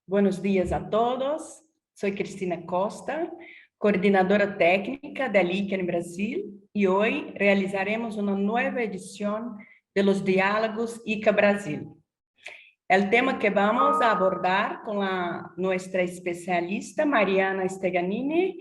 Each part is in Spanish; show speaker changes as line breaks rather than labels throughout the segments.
Buenos días a todos. Soy Cristina Costa, coordinadora técnica da ICA en Brasil, y hoy realizaremos una nueva edición de los Diálogos ICA Brasil. El tema que vamos a abordar con nuestra especialista Mariana Steganini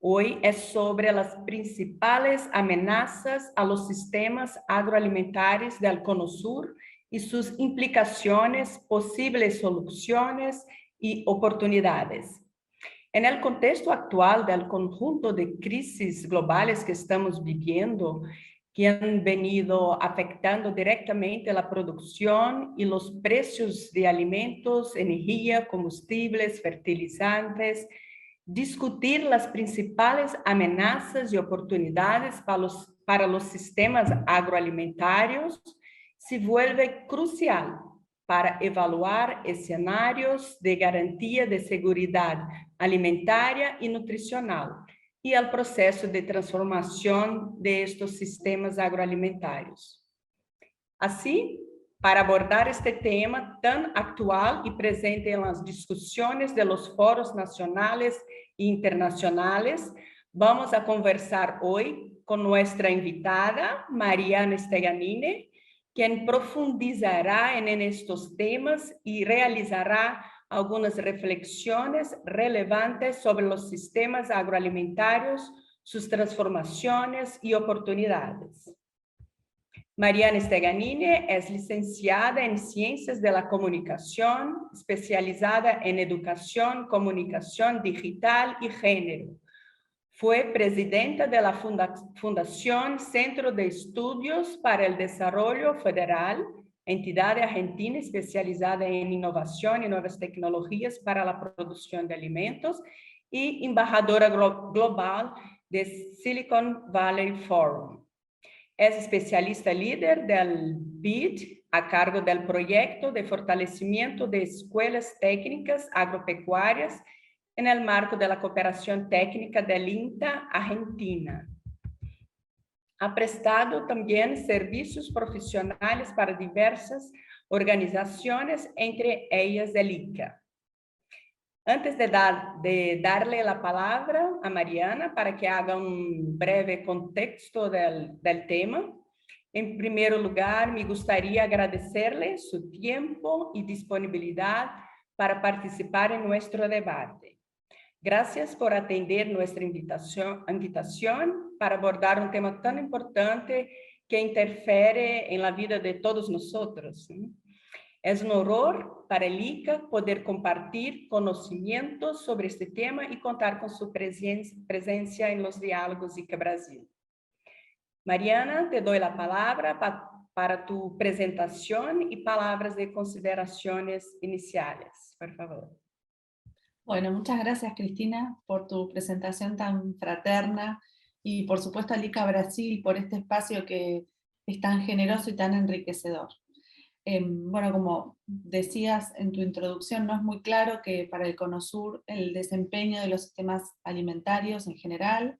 hoy es sobre las principales amenazas a los sistemas agroalimentarios del Cono Sur y sus implicaciones, posibles soluciones y oportunidades. En el contexto actual del conjunto de crisis globales que estamos viviendo, que han venido afectando directamente la producción y los precios de alimentos, energía, combustibles, fertilizantes, discutir las principales amenazas y oportunidades para los sistemas agroalimentarios se vuelve crucial para evaluar escenarios de garantía de seguridad alimentaria y nutricional y el proceso de transformación de estos sistemas agroalimentarios. Así, para abordar este tema tan actual y presente en las discusiones de los foros nacionales e internacionales, vamos a conversar hoy con nuestra invitada, Mariana Steganini, quien profundizará en estos temas y realizará algunas reflexiones relevantes sobre los sistemas agroalimentarios, sus transformaciones y oportunidades. Mariana Steganini es licenciada en Ciencias de la Comunicación, especializada en Educación, Comunicación Digital y Género. Fue presidenta de la Fundación Centro de Estudios para el Desarrollo Federal, entidad argentina especializada en innovación y nuevas tecnologías para la producción de alimentos, y embajadora global de Silicon Valley Forum. Es especialista líder del BID a cargo del proyecto de fortalecimiento de escuelas técnicas agropecuarias en el marco de la cooperación técnica del INTA Argentina. Ha prestado también servicios profesionales para diversas organizaciones, entre ellas el ICA. Antes de darle la palabra a Mariana para que haga un breve contexto del tema, en primer lugar, me gustaría agradecerle su tiempo y disponibilidad para participar en nuestro debate. Gracias por atender nuestra invitación para abordar un tema tan importante que interfiere en la vida de todos nosotros. Es un honor para el ICA poder compartir conocimientos sobre este tema y contar con su presencia en los diálogos ICA Brasil. Mariana, te doy la palabra para tu presentación y palabras de consideraciones iniciales, por favor.
Bueno, muchas gracias, Cristina, por tu presentación tan fraterna y por supuesto al ICA Brasil por este espacio que es tan generoso y tan enriquecedor. Bueno, como decías en tu introducción, no es muy claro que para el Cono Sur el desempeño de los sistemas alimentarios en general,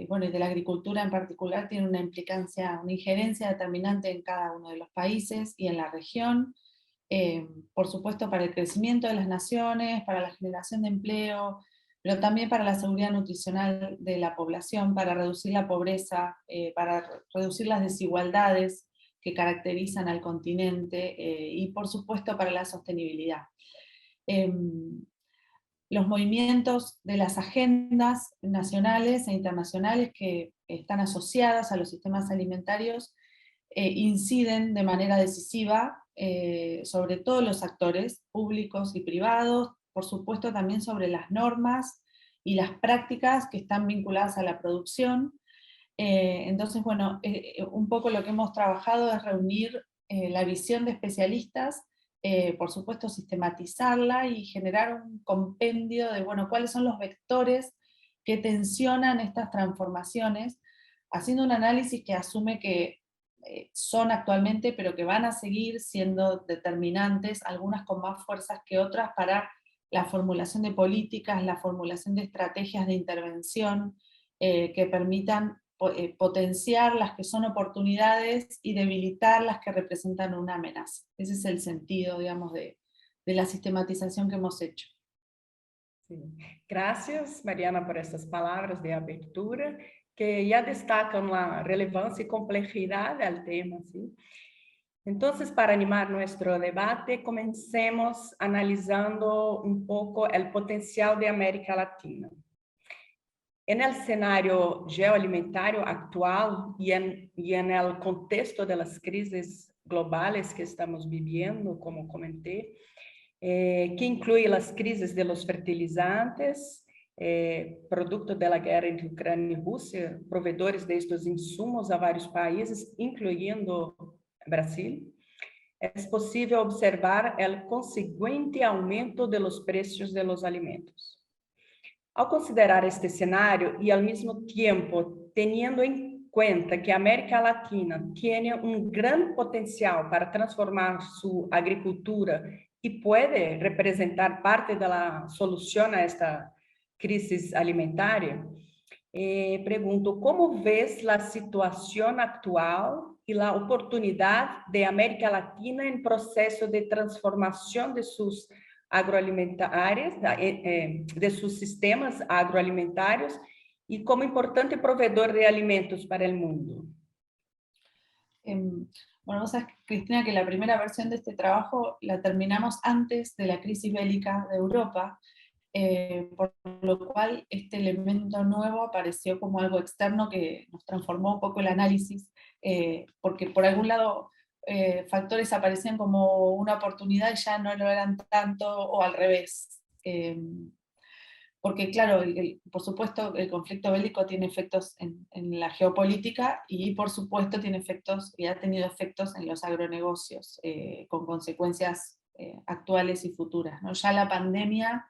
bueno, y de la agricultura en particular, tiene una implicancia, una injerencia determinante en cada uno de los países y en la región, por supuesto para el crecimiento de las naciones, para la generación de empleo, pero también para la seguridad nutricional de la población, para reducir la pobreza, para reducir las desigualdades que caracterizan al continente, y por supuesto para la sostenibilidad. Los movimientos de las agendas nacionales e internacionales que están asociadas a los sistemas alimentarios inciden de manera decisiva sobre todos los actores públicos y privados, por supuesto también sobre las normas y las prácticas que están vinculadas a la producción. Entonces, bueno, un poco lo que hemos trabajado es reunir la visión de especialistas, por supuesto sistematizarla y generar un compendio de, bueno, cuáles son los vectores que tensionan estas transformaciones, haciendo un análisis que asume que son actualmente, pero que van a seguir siendo determinantes, algunas con más fuerzas que otras, para la formulación de políticas, la formulación de estrategias de intervención que permitan potenciar las que son oportunidades y debilitar las que representan una amenaza. Ese es el sentido, digamos, de de la sistematización que hemos hecho.
Sí. Gracias, Mariana, por estas palabras de abertura que ya destacan la relevancia y complejidad del tema, ¿sí? Entonces, para animar nuestro debate, comencemos analizando un poco el potencial de América Latina. En el escenario geoalimentario actual y en el contexto de las crisis globales que estamos viviendo, como comenté, que incluye las crisis de los fertilizantes, producto de la guerra entre Ucrania y Rusia, proveedores de estos insumos a varios países, incluyendo Brasil, es posible observar el consecuente aumento de los precios de los alimentos. Ao considerar este cenário e, ao mesmo tempo, tendo em conta que a América Latina tem um grande potencial para transformar sua agricultura e pode representar parte da solução a esta crise alimentar, pergunto, como vês a situação atual e a oportunidade de América Latina em processo de transformação de seus agroalimentarias, de sus sistemas agroalimentarios y como importante proveedor de alimentos para el mundo.
Bueno, vos sabés, Cristina, que la primera versión de este trabajo la terminamos antes de la crisis bélica de Europa, por lo cual este elemento nuevo apareció como algo externo que nos transformó un poco el análisis, porque por algún lado factores aparecían como una oportunidad y ya no lo eran tanto, o al revés. Porque claro, por supuesto el conflicto bélico tiene efectos en la geopolítica y por supuesto tiene efectos, y ha tenido efectos en los agronegocios, con consecuencias actuales y futuras, ¿no? Ya la pandemia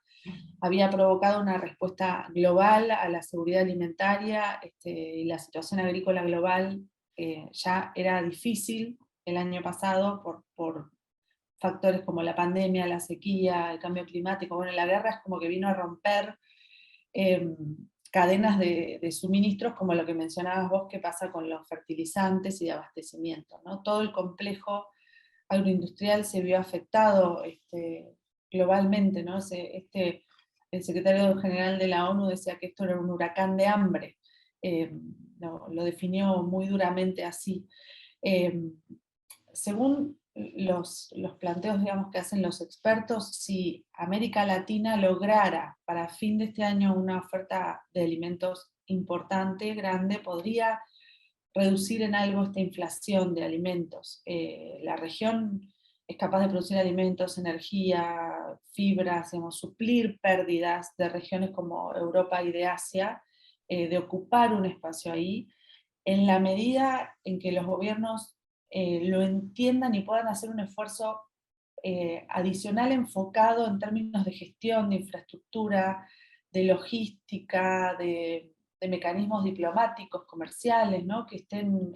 había provocado una respuesta global a la seguridad alimentaria, y la situación agrícola global ya era difícil el año pasado por factores como la pandemia, la sequía, el cambio climático. Bueno, la guerra es como que vino a romper cadenas de suministros, como lo que mencionabas vos, que pasa con los fertilizantes y de abastecimiento, ¿no? Todo el complejo agroindustrial se vio afectado globalmente, ¿no? El secretario general de la ONU decía que esto era un huracán de hambre, lo definió muy duramente así. Según los planteos, digamos, que hacen los expertos, si América Latina lograra para fin de este año una oferta de alimentos importante, grande, podría reducir en algo esta inflación de alimentos. La región es capaz de producir alimentos, energía, fibras, digamos, suplir pérdidas de regiones como Europa y de Asia, de ocupar un espacio ahí, en la medida en que los gobiernos lo entiendan y puedan hacer un esfuerzo adicional enfocado en términos de gestión, de infraestructura, de logística, de mecanismos diplomáticos, comerciales, ¿no? Que estén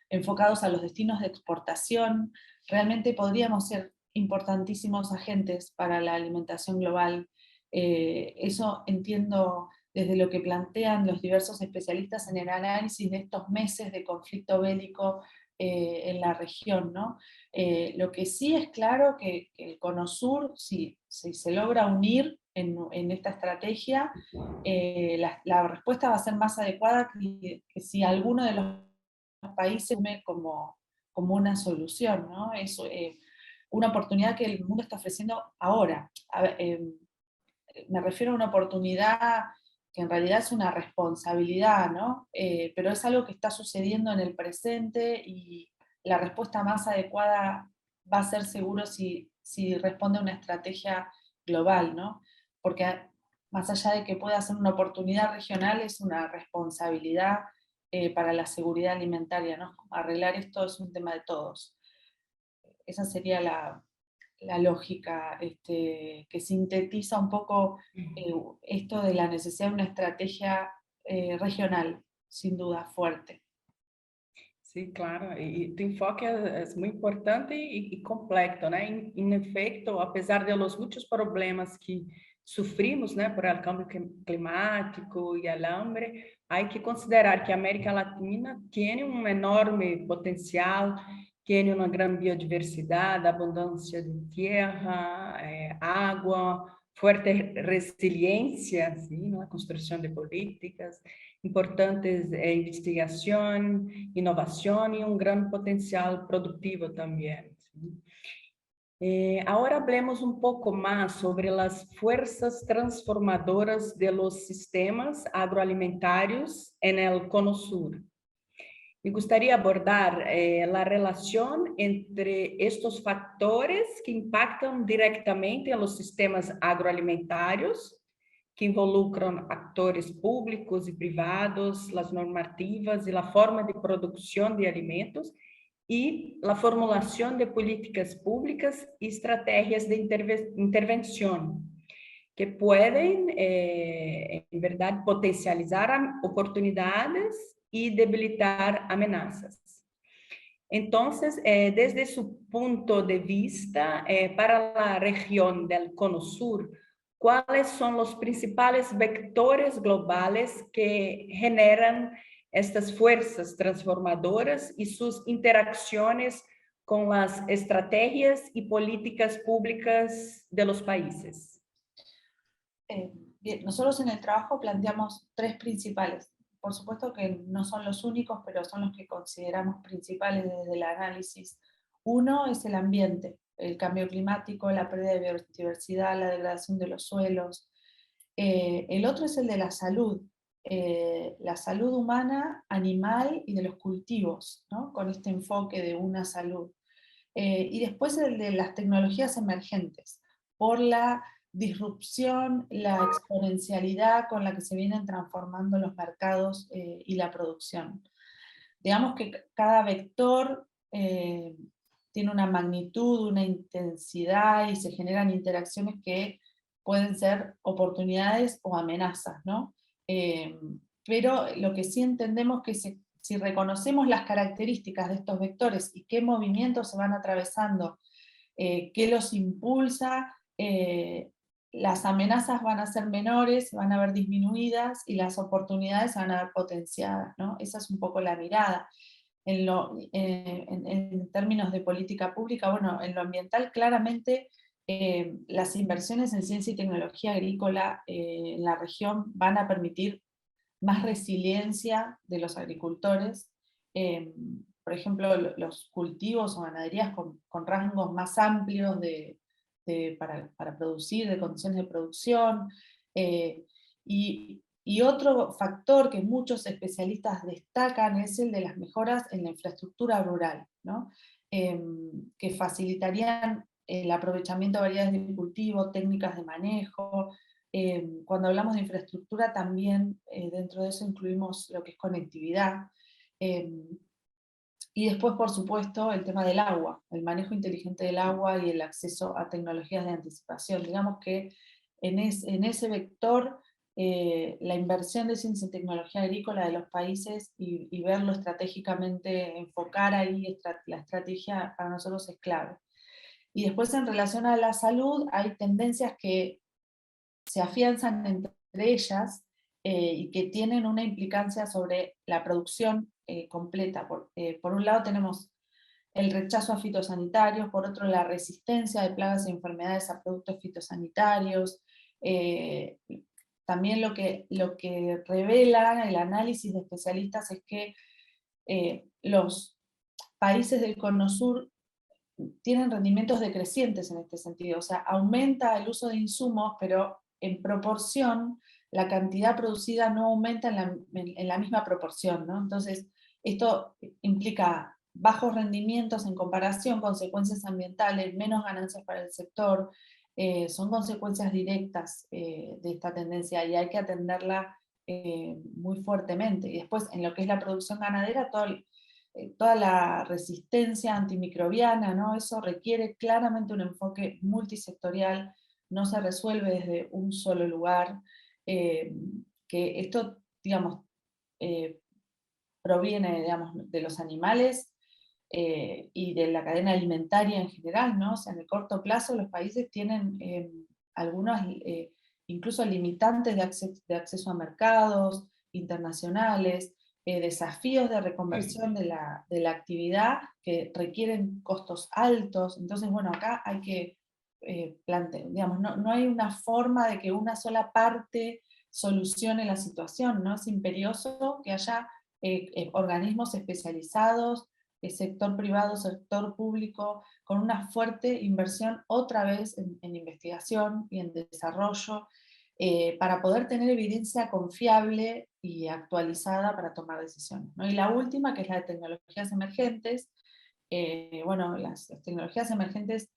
enfocados a los destinos de exportación. Realmente podríamos ser importantísimos agentes para la alimentación global. Eso entiendo desde lo que plantean los diversos especialistas en el análisis de estos meses de conflicto bélico en la región, ¿no? Lo que sí es claro que el Cono Sur, si se logra unir en esta estrategia, la respuesta va a ser más adecuada que si alguno de los países ve como una solución, ¿no? Es una oportunidad que el mundo está ofreciendo ahora. Me refiero a una oportunidad que en realidad es una responsabilidad, ¿no? Pero es algo que está sucediendo en el presente y la respuesta más adecuada va a ser seguro si responde a una estrategia global, ¿no? Porque más allá de que pueda ser una oportunidad regional, es una responsabilidad para la seguridad alimentaria, ¿no? Arreglar esto es un tema de todos. Esa sería la lógica que sintetiza un poco esto de la necesidad de una estrategia regional, sin duda, fuerte.
Sí, claro, y tu enfoque es muy importante y completo, ¿no? En efecto, a pesar de los muchos problemas que sufrimos, ¿no? Por el cambio climático y el hambre, hay que considerar que América Latina tiene un enorme potencial tiene una gran biodiversidad, abundancia de tierra, agua, fuerte resiliencia, ¿sí? ¿No? La construcción de políticas, importantes investigación, innovación y un gran potencial productivo también. ¿Sí? Ahora hablemos un poco más sobre las fuerzas transformadoras de los sistemas agroalimentarios en el Cono Sur. Me gustaría abordar la relación entre estos factores que impactan directamente en los sistemas agroalimentarios, que involucran actores públicos y privados, las normativas y la forma de producción de alimentos, y la formulación de políticas públicas y estrategias de intervención que pueden, en verdad, potencializar oportunidades y debilitar amenazas. Entonces, desde su punto de vista, para la región del Cono Sur, ¿cuáles son los principales vectores globales que generan estas fuerzas transformadoras y sus interacciones con las estrategias y políticas públicas de los países?
Bien, nosotros en el trabajo planteamos tres principales. Por supuesto que no son los únicos, pero son los que consideramos principales desde el análisis. Uno es el ambiente, el cambio climático, la pérdida de biodiversidad, la degradación de los suelos. El otro es el de la salud humana, animal y de los cultivos, ¿no? Con este enfoque de una salud. Y después el de las tecnologías emergentes, por la disrupción, la exponencialidad con la que se vienen transformando los mercados y la producción. Digamos que cada vector tiene una magnitud, una intensidad y se generan interacciones que pueden ser oportunidades o amenazas, ¿no? Pero lo que sí entendemos que si reconocemos las características de estos vectores y qué movimientos se van atravesando, qué los impulsa, las amenazas van a ser menores, van a ver disminuidas y las oportunidades van a ver potenciadas, ¿no? Esa es un poco la mirada. En términos de política pública, bueno, en lo ambiental claramente las inversiones en ciencia y tecnología agrícola en la región van a permitir más resiliencia de los agricultores. Por ejemplo, los cultivos o ganaderías con rangos más amplios para producir, de condiciones de producción. Y otro factor que muchos especialistas destacan es el de las mejoras en la infraestructura rural, ¿no? Que facilitarían el aprovechamiento de variedades de cultivo, técnicas de manejo. Cuando hablamos de infraestructura también dentro de eso incluimos lo que es conectividad. Y después, por supuesto, el tema del agua, el manejo inteligente del agua y el acceso a tecnologías de anticipación. Digamos que en ese vector, la inversión de ciencia y tecnología agrícola de los países y verlo estratégicamente, enfocar ahí la estrategia para nosotros es clave. Y después en relación a la salud, hay tendencias que se afianzan entre ellas y que tienen una implicancia sobre la producción completa. Por un lado tenemos el rechazo a fitosanitarios, por otro la resistencia de plagas y enfermedades a productos fitosanitarios. También lo que revela el análisis de especialistas es que los países del Cono Sur tienen rendimientos decrecientes en este sentido, o sea, aumenta el uso de insumos, pero en proporción la cantidad producida no aumenta en la misma proporción, ¿no? Entonces, esto implica bajos rendimientos en comparación, consecuencias ambientales, menos ganancias para el sector, son consecuencias directas de esta tendencia y hay que atenderla muy fuertemente. Y después, en lo que es la producción ganadera, toda la resistencia antimicrobiana, ¿no? Eso requiere claramente un enfoque multisectorial, no se resuelve desde un solo lugar, que esto, digamos, proviene, digamos, de los animales y de la cadena alimentaria en general, ¿no? O sea, en el corto plazo los países tienen algunos, incluso limitantes de acceso a mercados internacionales, desafíos de reconversión de la actividad que requieren costos altos. Entonces, bueno, acá hay que plantear, digamos, no hay una forma de que una sola parte solucione la situación, ¿no? Es imperioso que haya organismos especializados, sector privado, sector público, con una fuerte inversión otra vez en investigación y en desarrollo, para poder tener evidencia confiable y actualizada para tomar decisiones, ¿no? Y la última, que es la de tecnologías emergentes. Bueno, las tecnologías emergentes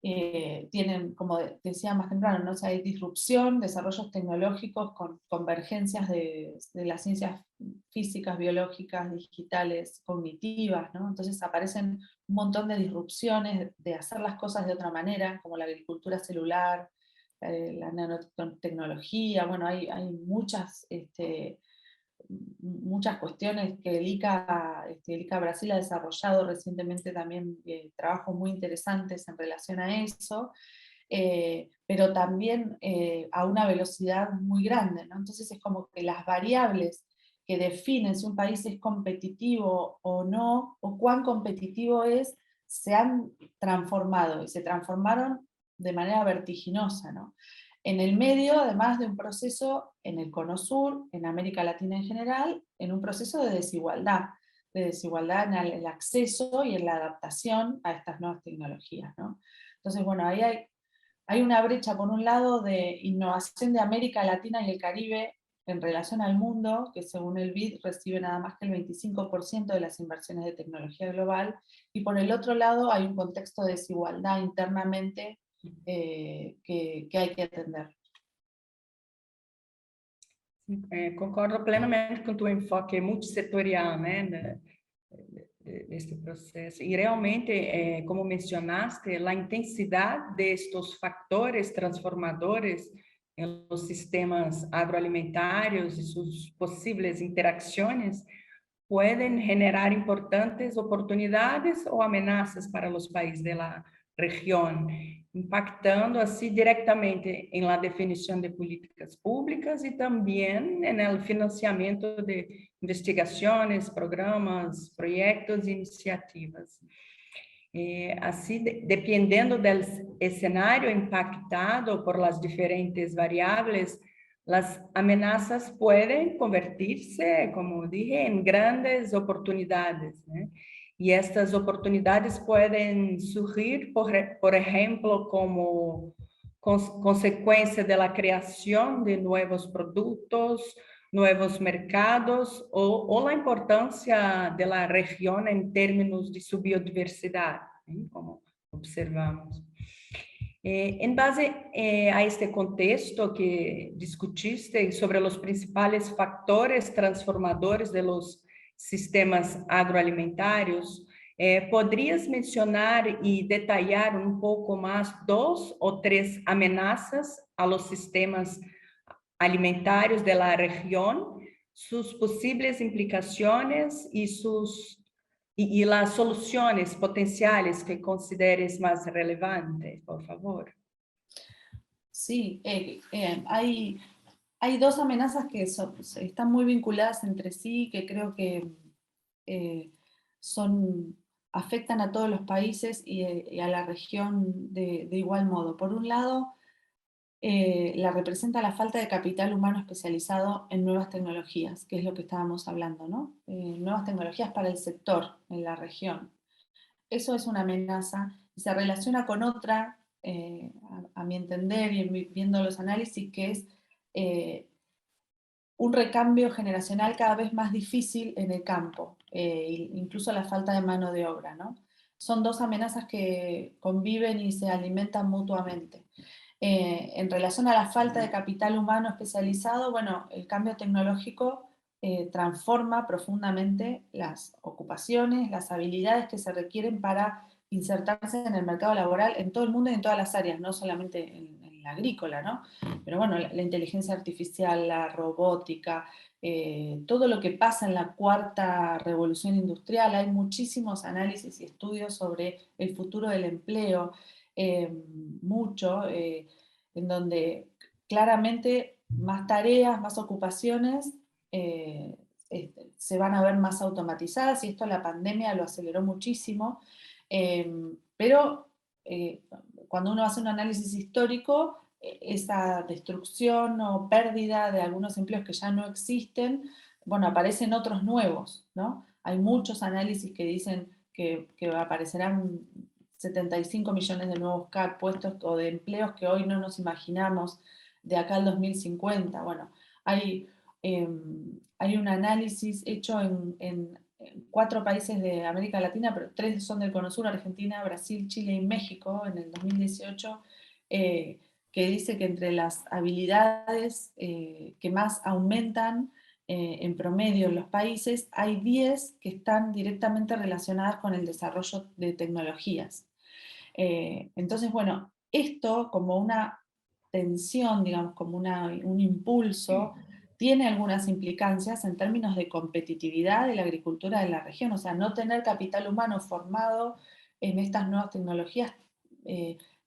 tienen, como decía más temprano, ¿no? O sea, hay disrupción, desarrollos tecnológicos con convergencias de las ciencias físicas, biológicas, digitales, cognitivas, ¿no? Entonces aparecen un montón de disrupciones de hacer las cosas de otra manera, como la agricultura celular, la nanotecnología. Bueno, hay muchas muchas cuestiones que el ICA Brasil ha desarrollado recientemente también, trabajos muy interesantes en relación a eso, pero también a una velocidad muy grande, ¿no? Entonces es como que las variables que definen si un país es competitivo o no, o cuán competitivo es, se han transformado, y se transformaron de manera vertiginosa, ¿no? En el medio, además de un proceso en el Cono Sur, en América Latina en general, en un proceso de desigualdad en el acceso y en la adaptación a estas nuevas tecnologías, ¿no? Entonces, bueno, ahí hay una brecha, por un lado, de innovación de América Latina y el Caribe en relación al mundo, que según el BID recibe nada más que el 25% de las inversiones de tecnología global, y por el otro lado hay un contexto de desigualdad internamente que hay que atender.
Concordo plenamente com o teu enfoque multissetorial, né, deste processo. E realmente, como mencionaste, a intensidade destes fatores transformadores em los sistemas agroalimentarios e suas possíveis interações podem generar importantes oportunidades ou ameaças para os países da região, impactando assim diretamente em la definição de políticas públicas e também no financiamento de investigações, programas, projetos e iniciativas. Assim, dependendo do cenário impactado por las diferentes variáveis, las amenazas pueden convertirse, como dije, en grandes oportunidades, ¿no? Y estas oportunidades pueden surgir, por ejemplo, como consecuencia de la creación de nuevos productos, nuevos mercados o la importancia de la región en términos de su biodiversidad, ¿sí? Como observamos. Em base a este contexto que discutiste sobre os principais fatores transformadores de los sistemas agroalimentários, poderias mencionar e detalhar um pouco mais 2 ou 3 ameaças a los sistemas alimentarios de la región, sus posibles implicaciones y las soluciones potenciales que consideres más relevantes, por favor?
Sí, hay dos amenazas que están muy vinculadas entre sí, que creo que afectan a todos los países y a la región de igual modo. Por un lado, la representa la falta de capital humano especializado en nuevas tecnologías, que es lo que estábamos hablando, ¿no? Nuevas tecnologías para el sector en la región. Eso es una amenaza y se relaciona con otra, a mi entender y viendo los análisis, que es un recambio generacional cada vez más difícil en el campo, incluso la falta de mano de obra, ¿no? Son dos amenazas que conviven y se alimentan mutuamente. En relación a la falta de capital humano especializado, bueno, el cambio tecnológico transforma profundamente las ocupaciones, las habilidades que se requieren para insertarse en el mercado laboral en todo el mundo y en todas las áreas, no solamente en la agrícola, ¿no? Pero bueno, la inteligencia artificial, la robótica, todo lo que pasa en la cuarta revolución industrial, hay muchísimos análisis y estudios sobre el futuro del empleo, en donde claramente más tareas, más ocupaciones se van a ver más automatizadas, y esto la pandemia lo aceleró muchísimo, pero cuando uno hace un análisis histórico, esa destrucción o pérdida de algunos empleos que ya no existen, bueno, aparecen otros nuevos, ¿no? Hay muchos análisis que dicen que aparecerán 75 millones de nuevos puestos o de empleos que hoy no nos imaginamos de acá al 2050. Bueno, hay, hay un análisis hecho en 4 países de América Latina, pero 3 son del Cono Sur: Argentina, Brasil, Chile y México, en el 2018, que dice que entre las habilidades que más aumentan en promedio en los países, hay 10 que están directamente relacionadas con el desarrollo de tecnologías. Entonces, bueno, esto como una tensión, digamos, como un impulso, tiene algunas implicancias en términos de competitividad de la agricultura de la región. O sea, no tener capital humano formado en estas nuevas tecnologías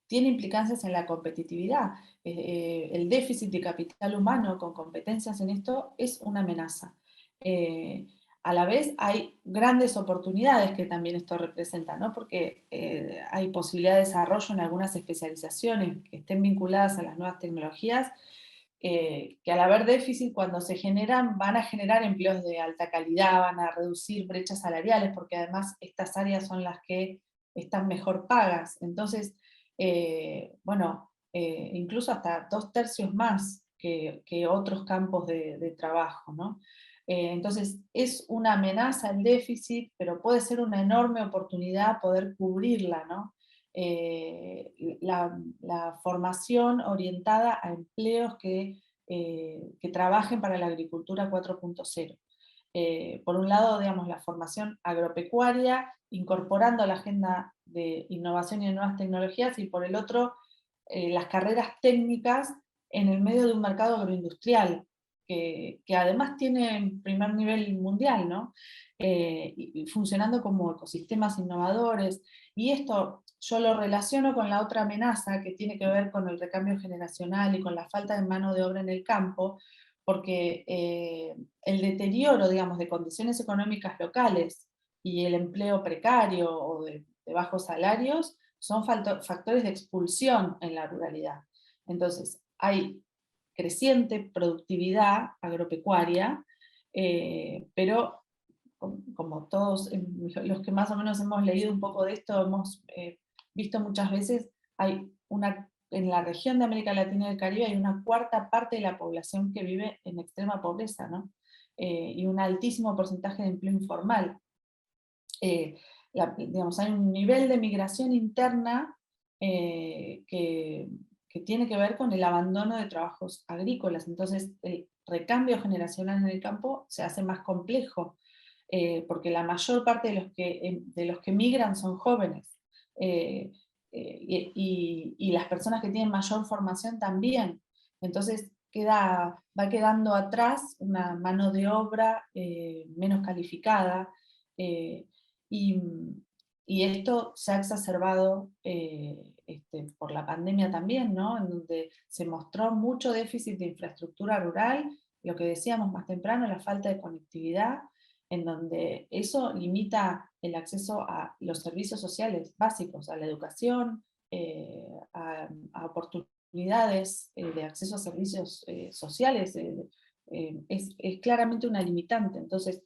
tiene implicancias en la competitividad. El déficit de capital humano con competencias en esto es una amenaza. A la vez hay grandes oportunidades que también esto representa, ¿no? Porque hay posibilidad de desarrollo en algunas especializaciones que estén vinculadas a las nuevas tecnologías, que al haber déficit, cuando se generan, van a generar empleos de alta calidad, van a reducir brechas salariales, porque además estas áreas son las que están mejor pagas. Entonces, bueno, incluso hasta 2/3 más que otros campos de trabajo, ¿no? Entonces, es una amenaza el déficit, pero puede ser una enorme oportunidad poder cubrirla, ¿no? La formación orientada a empleos que trabajen para la agricultura 4.0. Por un lado, digamos, la formación agropecuaria, incorporando la agenda de innovación y de nuevas tecnologías, y por el otro, las carreras técnicas en el medio de un mercado agroindustrial, que además tiene primer nivel mundial, ¿no? Y funcionando como ecosistemas innovadores. Y esto yo lo relaciono con la otra amenaza que tiene que ver con el recambio generacional y con la falta de mano de obra en el campo, porque el deterioro, digamos, de condiciones económicas locales y el empleo precario o de bajos salarios son factores de expulsión en la ruralidad. Entonces, hay creciente productividad agropecuaria, pero como todos los que más o menos hemos leído un poco de esto, hemos visto muchas veces, en la región de América Latina y el Caribe hay una 1/4 parte de la población que vive en extrema pobreza, ¿no? Y un altísimo porcentaje de empleo informal. Digamos, hay un nivel de migración interna que tiene que ver con el abandono de trabajos agrícolas. Entonces, el recambio generacional en el campo se hace más complejo, porque la mayor parte de los que migran son jóvenes. Y las personas que tienen mayor formación también. Entonces, va quedando atrás una mano de obra menos calificada, eh, y, y esto se ha exacerbado por la pandemia también, ¿no? En donde se mostró mucho déficit de infraestructura rural, lo que decíamos más temprano, la falta de conectividad, en donde eso limita el acceso a los servicios sociales básicos, a la educación, a oportunidades de acceso a servicios sociales. Es claramente una limitante. Entonces,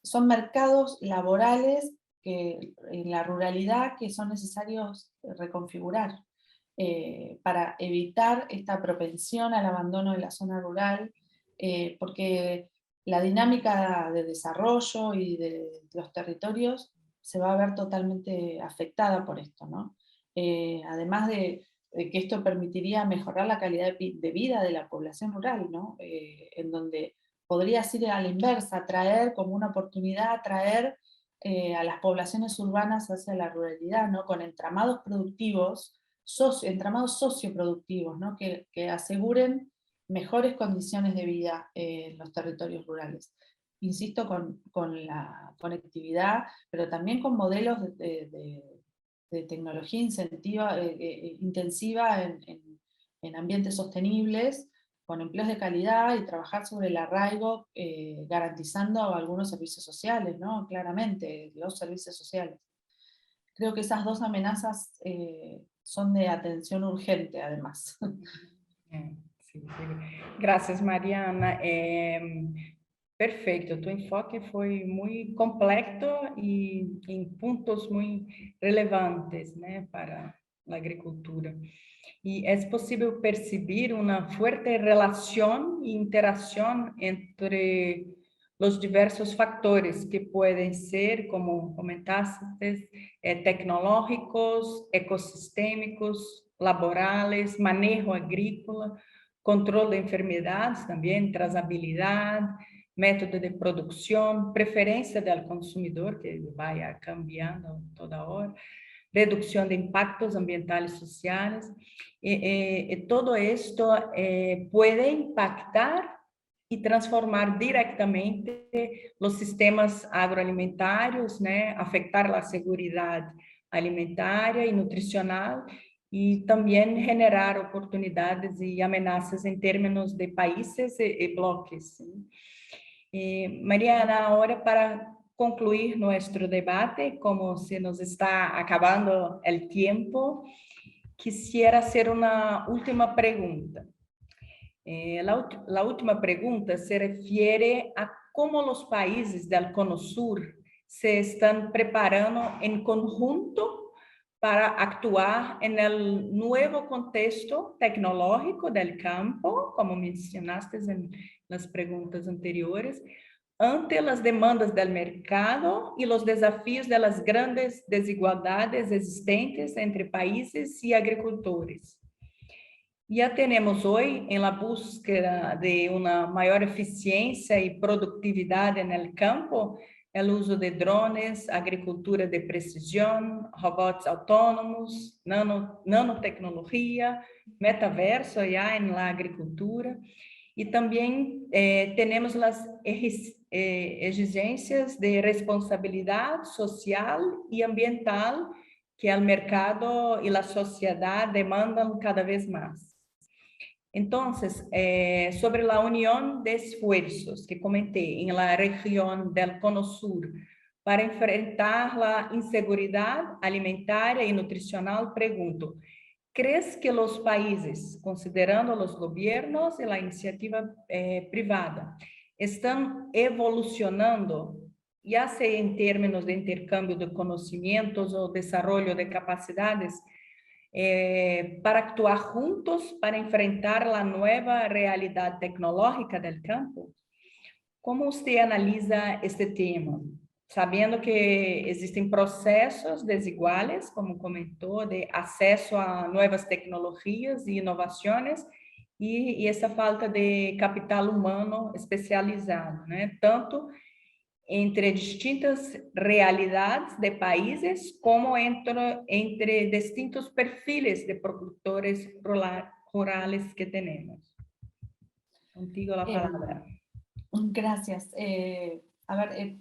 son mercados laborales en la ruralidad que son necesarios reconfigurar para evitar esta propensión al abandono de la zona rural, porque la dinámica de desarrollo y de los territorios se va a ver totalmente afectada por esto, ¿no? Además de que esto permitiría mejorar la calidad de vida de la población rural, ¿no? En donde podrías ir a la inversa, traer como una oportunidad, traer a las poblaciones urbanas hacia la ruralidad, ¿no? Con entramados productivos, entramados socioproductivos, ¿no? Que aseguren mejores condiciones de vida en los territorios rurales. Insisto, con la conectividad, pero también con modelos de tecnología intensiva en ambientes sostenibles, con empleos de calidad y trabajar sobre el arraigo, garantizando algunos servicios sociales, ¿no? Claramente, los servicios sociales. Creo que esas dos amenazas son de atención urgente, además.
Sí, sí. Gracias, Mariana. Perfeito, tu enfoque foi muito completo e em pontos muito relevantes, né, para a agricultura. E é possível perceber uma forte relação e interação entre os diversos fatores que podem ser, como comentaste, tecnológicos, ecossistêmicos, laborais, manejo agrícola, controle de enfermedades também, trazabilidade, método de produção, preferência do consumidor, que vai cambiando toda hora, redução de impactos ambientais e sociais, e todo esto pode impactar e transformar diretamente os sistemas agroalimentários, né, afetar a segurança alimentar e nutricional, e também generar oportunidades e ameaças em termos de países e bloques. Mariana, agora para concluir nosso debate, como se nos está acabando o tempo, quisiera hacer uma última pergunta. La última pregunta se refiere a cómo los países del Cono Sur se están preparando en conjunto para actuar en el nuevo contexto tecnológico del campo, como mencionaste en las preguntas anteriores, ante las demandas del mercado y los desafíos de las grandes desigualdades existentes entre países y agricultores. Ya tenemos hoy en la búsqueda de una mayor eficiencia y productividad en el campo el uso de drones, agricultura de precisión, robots autónomos, nanotecnología, metaverso ya en la agricultura. Y también tenemos las exigencias de responsabilidad social y ambiental que el mercado y la sociedad demandan cada vez más. Entonces, sobre la unión de esfuerzos que comenté en la región del Cono Sur para enfrentar la inseguridad alimentaria y nutricional, pregunto, ¿crees que los países, considerando los gobiernos y la iniciativa privada, están evolucionando, ya sea en términos de intercambio de conocimientos o desarrollo de capacidades, para actuar juntos para enfrentar la nueva realidad tecnológica del campo? ¿Cómo usted analiza este tema? Sabiendo que existen procesos desiguales, como comentó, de acceso a nuevas tecnologías y innovaciones, y esa falta de capital humano especializado, ¿no? Tanto entre distintas realidades de países como entre distintos perfiles de productores rurales que tenemos. Contigo la palabra.
Gracias. A ver,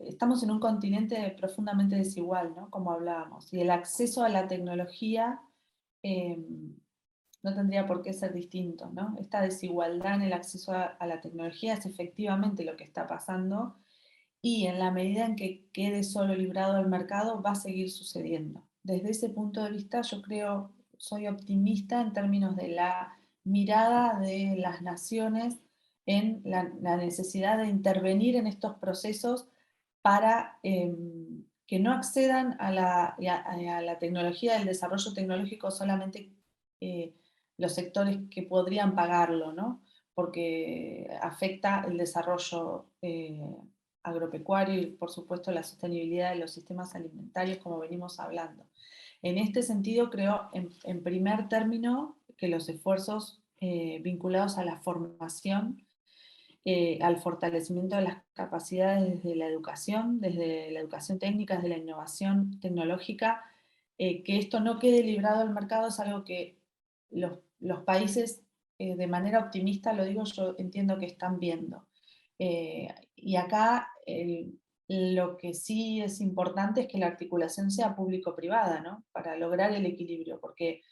estamos en un continente profundamente desigual, ¿no? Como hablábamos, y el acceso a la tecnología no tendría por qué ser distinto, ¿no? Esta desigualdad en el acceso a la tecnología es efectivamente lo que está pasando, y en la medida en que quede solo librado al mercado va a seguir sucediendo. Desde ese punto de vista yo creo, soy optimista en términos de la mirada de las naciones en la necesidad de intervenir en estos procesos para que no accedan a la tecnología, del desarrollo tecnológico solamente los sectores que podrían pagarlo, ¿no? Porque afecta el desarrollo agropecuario y, por supuesto, la sostenibilidad de los sistemas alimentarios, como venimos hablando. En este sentido, creo, en primer término, que los esfuerzos vinculados a la formación, al fortalecimiento de las capacidades desde la educación técnica, desde la innovación tecnológica, que esto no quede librado al mercado es algo que los países, de manera optimista, lo digo, yo entiendo que están viendo. Y acá lo que sí es importante es que la articulación sea público-privada, ¿no? Para lograr el equilibrio, porque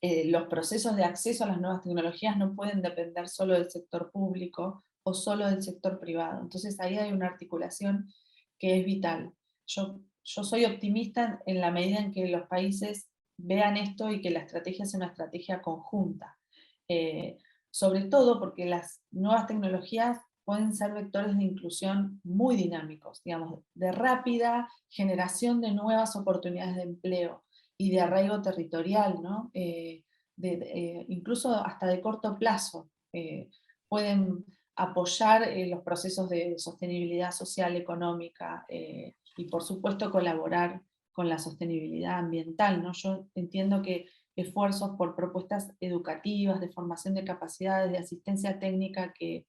los procesos de acceso a las nuevas tecnologías no pueden depender solo del sector público o solo del sector privado. Entonces ahí hay una articulación que es vital. Yo soy optimista en la medida en que los países vean esto y que la estrategia sea una estrategia conjunta. Eh, Sobre todo porque las nuevas tecnologías pueden ser vectores de inclusión muy dinámicos, digamos, de rápida generación de nuevas oportunidades de empleo y de arraigo territorial, ¿no? Incluso hasta de corto plazo, pueden apoyar los procesos de sostenibilidad social, económica, y por supuesto colaborar con la sostenibilidad ambiental, ¿no? Yo entiendo que esfuerzos por propuestas educativas, de formación de capacidades, de asistencia técnica que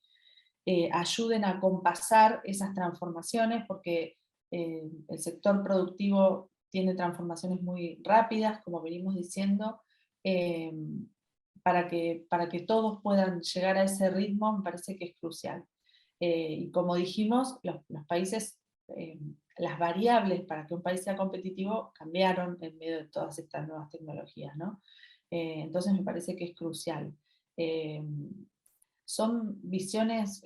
ayuden a compasar esas transformaciones, porque el sector productivo tiene transformaciones muy rápidas, como venimos diciendo, eh, para que todos puedan llegar a ese ritmo me parece que es crucial. Y como dijimos, los países, las variables para que un país sea competitivo cambiaron en medio de todas estas nuevas tecnologías, ¿no? Entonces me parece que es crucial. Eh, Son visiones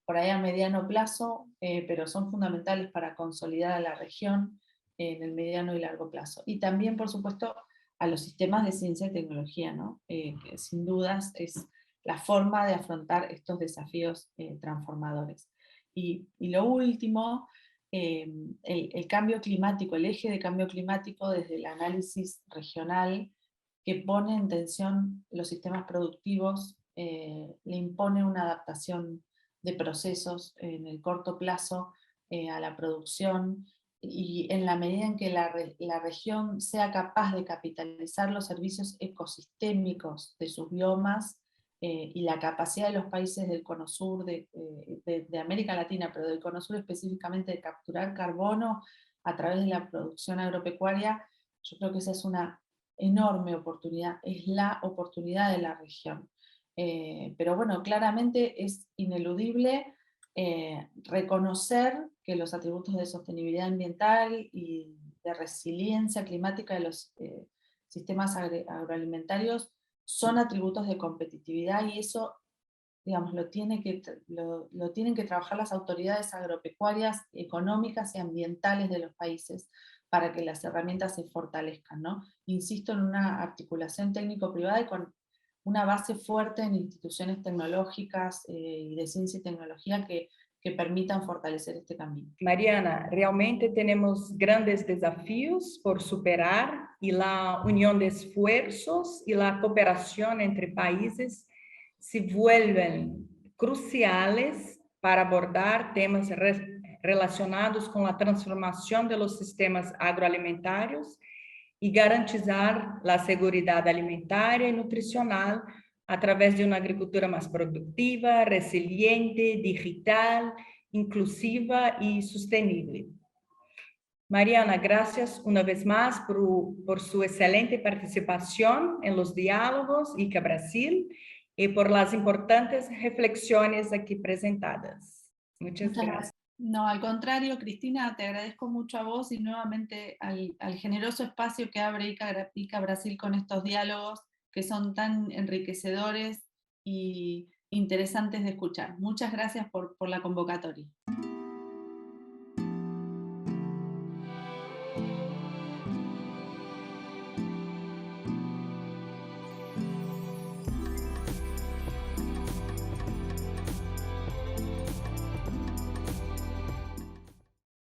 por ahí a mediano plazo, pero son fundamentales para consolidar a la región en el mediano y largo plazo. Y también, por supuesto, a los sistemas de ciencia y tecnología, ¿no? Que sin dudas es la forma de afrontar estos desafíos transformadores. Y lo último, el cambio climático, el eje de cambio climático desde el análisis regional que pone en tensión los sistemas productivos, le impone una adaptación de procesos en el corto plazo a la producción, y en la medida en que la región sea capaz de capitalizar los servicios ecosistémicos de sus biomas, y la capacidad de los países del Cono Sur, de América Latina, pero del Cono Sur específicamente, de capturar carbono a través de la producción agropecuaria, yo creo que esa es una enorme oportunidad, es la oportunidad de la región. Pero bueno, claramente es ineludible reconocer que los atributos de sostenibilidad ambiental y de resiliencia climática de los sistemas agroalimentarios son atributos de competitividad, y eso, digamos, lo tienen que trabajar las autoridades agropecuarias, económicas y ambientales de los países para que las herramientas se fortalezcan, ¿no? Insisto en una articulación técnico-privada y con una base fuerte en instituciones tecnológicas y de ciencia y tecnología que permitan fortalecer este camino.
Mariana, realmente tenemos grandes desafíos por superar y la unión de esfuerzos y la cooperación entre países se vuelven cruciales para abordar temas relacionados con la transformación de los sistemas agroalimentarios y garantizar la seguridad alimentaria y nutricional a través de una agricultura más productiva, resiliente, digital, inclusiva y sostenible. Mariana, gracias una vez más por su excelente participación en los diálogos ICA Brasil y por las importantes reflexiones aquí presentadas. Muchas gracias.
No, al contrario, Cristina, te agradezco mucho a vos y nuevamente al generoso espacio que abre ICA Brasil con estos diálogos que son tan enriquecedores y interesantes de escuchar. Muchas gracias por la convocatoria.